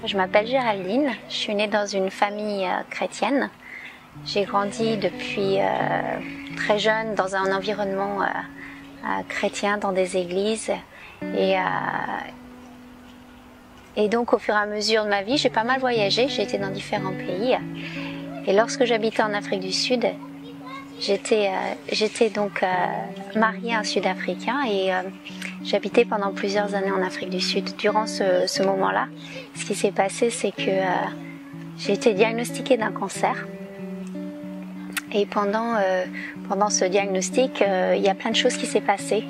Je m'appelle Géraldine, je suis née dans une famille chrétienne. J'ai grandi depuis très jeune dans un environnement chrétien, dans des églises. Et donc au fur et à mesure de ma vie, j'ai pas mal voyagé, j'ai été dans différents pays. Et lorsque j'habitais en Afrique du Sud, j'étais donc mariée à un Sud-Africain et j'habitais pendant plusieurs années en Afrique du Sud. Durant ce moment-là, ce qui s'est passé, c'est que j'ai été diagnostiquée d'un cancer. Et pendant ce diagnostic, il y a plein de choses qui s'est passé.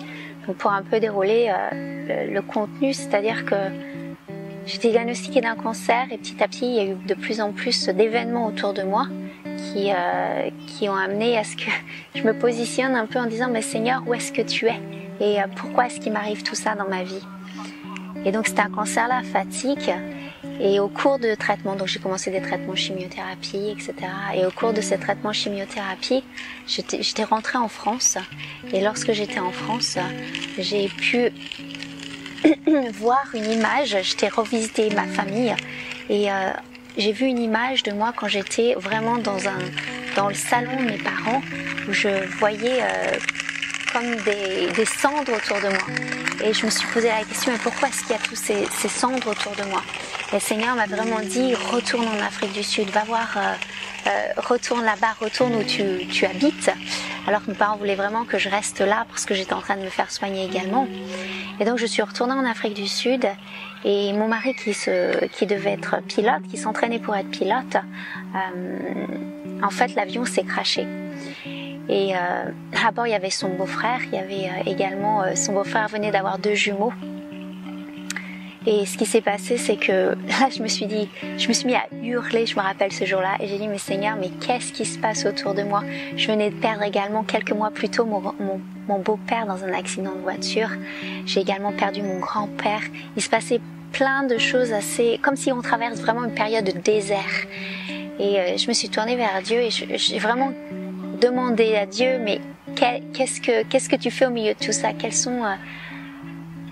Donc pour un peu dérouler le contenu, c'est-à-dire que j'étais diagnostiquée d'un cancer et petit à petit, il y a eu de plus en plus d'événements autour de moi qui ont amené à ce que je me positionne un peu en disant « Mais Seigneur, où est-ce que tu es ? Et pourquoi est-ce qu'il m'arrive tout ça dans ma vie ?» Et donc c'était un cancer lymphatique. Et au cours de traitements, donc j'ai commencé des traitements chimiothérapie, etc. Et au cours de ces traitements chimiothérapie, j'étais rentrée en France. Et lorsque j'étais en France, j'ai pu voir une image. J'étais revisiter ma famille et j'ai vu une image de moi quand j'étais vraiment dans le salon de mes parents, où je voyais comme des cendres autour de moi. Et je me suis posé la question, mais pourquoi est-ce qu'il y a tous ces cendres autour de moi ? Et le Seigneur m'a vraiment dit, retourne en Afrique du Sud, va voir, retourne là-bas, retourne où tu habites. Alors que mes parents voulaient vraiment que je reste là parce que j'étais en train de me faire soigner également. Et donc je suis retournée en Afrique du Sud et mon mari qui devait être pilote, qui s'entraînait pour être pilote, en fait l'avion s'est crashé. Et à bord il y avait son beau-frère, il y avait également son beau-frère venait d'avoir 2 jumeaux. Et ce qui s'est passé, c'est que là, je me suis mis à hurler, je me rappelle ce jour-là, et j'ai dit, mais Seigneur, mais qu'est-ce qui se passe autour de moi ? Je venais de perdre également quelques mois plus tôt mon beau-père dans un accident de voiture. J'ai également perdu mon grand-père. Il se passait plein de choses assez, comme si on traverse vraiment une période de désert. Et je me suis tournée vers Dieu et j'ai vraiment demandé à Dieu, mais qu'est-ce que tu fais au milieu de tout ça ?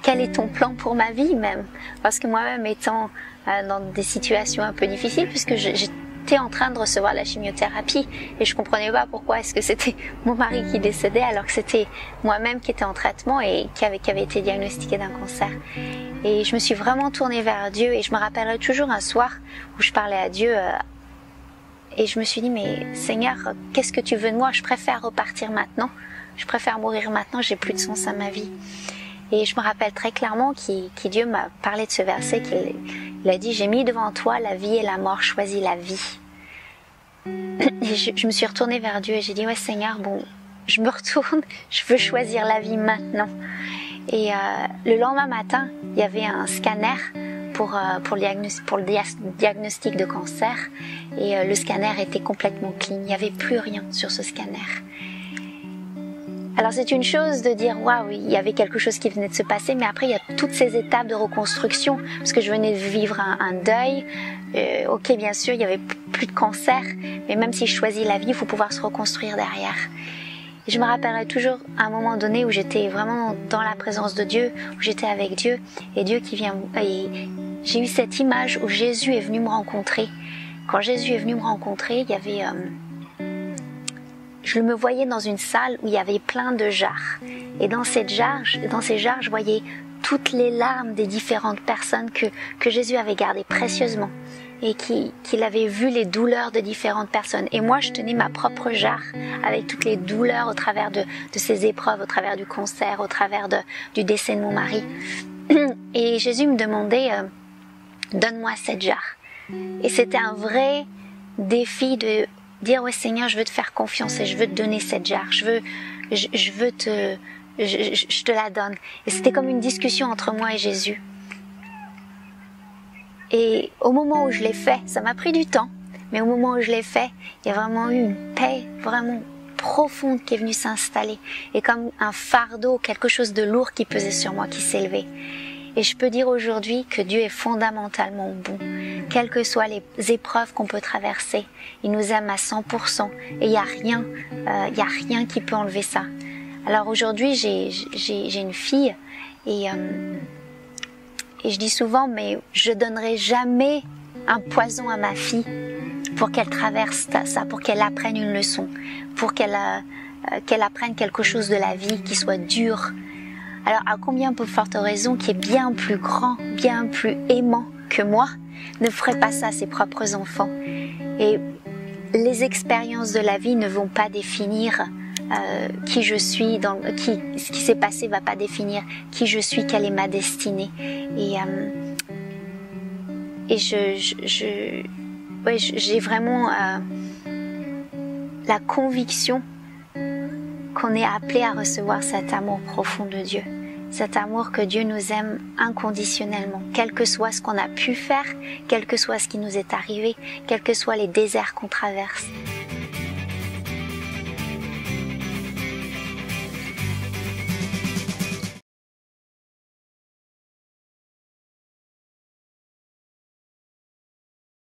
Quel est ton plan pour ma vie même ? Parce que moi-même étant dans des situations un peu difficiles, puisque j'étais en train de recevoir la chimiothérapie et je comprenais pas pourquoi est-ce que c'était mon mari qui décédait alors que c'était moi-même qui était en traitement et qui avait été diagnostiquée d'un cancer. Et je me suis vraiment tournée vers Dieu et je me rappellerai toujours un soir où je parlais à Dieu et je me suis dit, mais Seigneur, qu'est-ce que tu veux de moi ? Je préfère repartir maintenant, je préfère mourir maintenant, j'ai plus de sens à ma vie. Et je me rappelle très clairement que Dieu m'a parlé de ce verset, qu'il a dit « J'ai mis devant toi la vie et la mort, choisis la vie. » Et je me suis retournée vers Dieu et j'ai dit « Ouais Seigneur, bon, je me retourne, je veux choisir la vie maintenant. » Et le lendemain matin, il y avait un scanner pour le diagnostic de cancer et le scanner était complètement clean, il n'y avait plus rien sur ce scanner. Alors c'est une chose de dire waouh, il y avait quelque chose qui venait de se passer, mais après il y a toutes ces étapes de reconstruction parce que je venais de vivre un deuil. Ok, bien sûr, il y avait plus de cancer, mais même si je choisis la vie, il faut pouvoir se reconstruire derrière. Et je me rappellerai toujours à un moment donné où j'étais vraiment dans la présence de Dieu, où j'étais avec Dieu et Dieu qui vient. Et j'ai eu cette image où Jésus est venu me rencontrer. Quand Jésus est venu me rencontrer, il y avait je me voyais dans une salle où il y avait plein de jarres. Et dans ces jarres, je voyais toutes les larmes des différentes personnes que Jésus avait gardées précieusement. Et qu'il avait vu les douleurs de différentes personnes. Et moi, je tenais ma propre jarre avec toutes les douleurs au travers de ces épreuves, au travers du cancer, au travers du décès de mon mari. Et Jésus me demandait, donne-moi cette jarre. Et c'était un vrai défi de dire ouais Seigneur, je veux te faire confiance et je veux te donner cette jarre. Je te la donne. Et c'était comme une discussion entre moi et Jésus. Et au moment où je l'ai fait, ça m'a pris du temps, mais au moment où je l'ai fait, il y a vraiment eu une paix vraiment profonde qui est venue s'installer. Et comme un fardeau, quelque chose de lourd qui pesait sur moi, qui s'est levé. Et je peux dire aujourd'hui que Dieu est fondamentalement bon. Quelles que soient les épreuves qu'on peut traverser, il nous aime à 100%. Et il y a rien qui peut enlever ça. Alors aujourd'hui, j'ai une fille et Et je dis souvent, mais je donnerai jamais un poison à ma fille pour qu'elle traverse ça, pour qu'elle apprenne une leçon, pour qu'elle apprenne quelque chose de la vie qui soit dur. Alors à combien de forte raison qui est bien plus grand, bien plus aimant que moi, ne ferait pas ça à ses propres enfants. Et les expériences de la vie ne vont pas définir qui je suis, ce qui s'est passé va pas définir qui je suis, quelle est ma destinée. Et j'ai vraiment la conviction qu'on est appelé à recevoir cet amour profond de Dieu. Cet amour que Dieu nous aime inconditionnellement, quel que soit ce qu'on a pu faire, quel que soit ce qui nous est arrivé, quels que soient les déserts qu'on traverse.